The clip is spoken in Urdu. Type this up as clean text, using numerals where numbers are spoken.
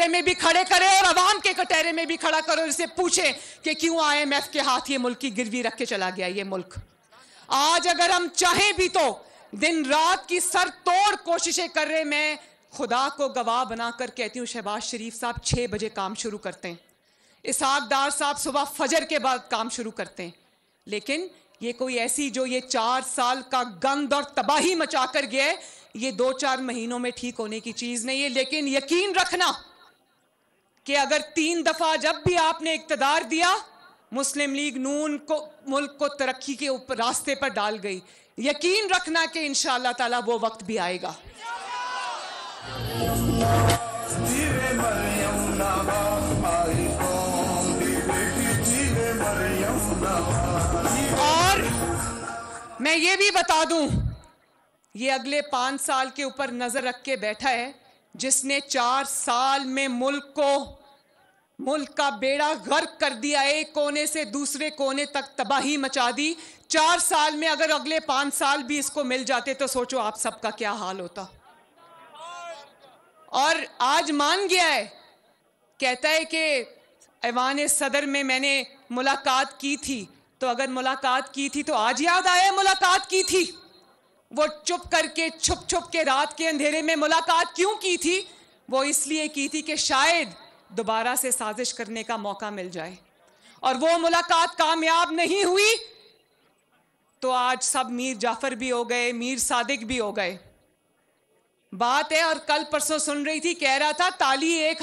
کٹہرے میں بھی کھڑے کرے اور عوام کے کٹہرے میں بھی کھڑا کرو، اسے پوچھیں کہ کیوں IMF کے ہاتھ یہ ملک کی گروی رکھ کے چلا گیا یہ ملک۔ آج اگر ہم چاہیں بھی تو دن رات کی سر توڑ کوششیں کر رہے، میں خدا کو گواہ بنا کر کہتی ہوں شہباز شریف صاحب 6 بجے کام شروع کرتے ہیں، اسحاق ڈار صاحب صبح فجر کے بعد کام شروع کرتے ہیں، لیکن یہ کوئی ایسی جو یہ 4 سال کا گند اور تباہی مچا کر گیا ہے، یہ 2-4 مہینوں میں ٹھیک ہونے کی چیز نہیں ہے۔ لیکن یقین رکھنا کہ اگر 3 دفعہ جب بھی آپ نے اقتدار دیا، مسلم لیگ نون کو ملک کو ترقی کے اوپر راستے پر ڈال گئی، یقین رکھنا کہ انشاءاللہ تعالیٰ وہ وقت بھی آئے گا۔ اور میں یہ بھی بتا دوں، یہ اگلے 5 سال کے اوپر نظر رکھ کے بیٹھا ہے، جس نے 4 سال میں ملک کا بیڑا غرق کر دیا، ایک کونے سے دوسرے کونے تک تباہی مچا دی۔ 4 سال میں اگر اگلے 5 سال بھی اس کو مل جاتے تو سوچو آپ سب کا کیا حال ہوتا۔ اور آج مان گیا ہے، کہتا ہے کہ ایوان صدر میں نے ملاقات کی تھی، تو اگر ملاقات کی تھی تو آج یاد آیا ملاقات کی تھی؟ وہ چپ کر کے چھپ کے رات کے اندھیرے میں ملاقات کیوں کی تھی؟ وہ اس لیے کی تھی کہ شاید دوبارہ سے سازش کرنے کا موقع مل جائے، اور وہ ملاقات کامیاب نہیں ہوئی تو آج سب میر جعفر بھی ہو گئے، میر صادق بھی ہو گئے۔ بات ہے، اور کل پرسوں سن رہی تھی، کہہ رہا تھا تالی ایک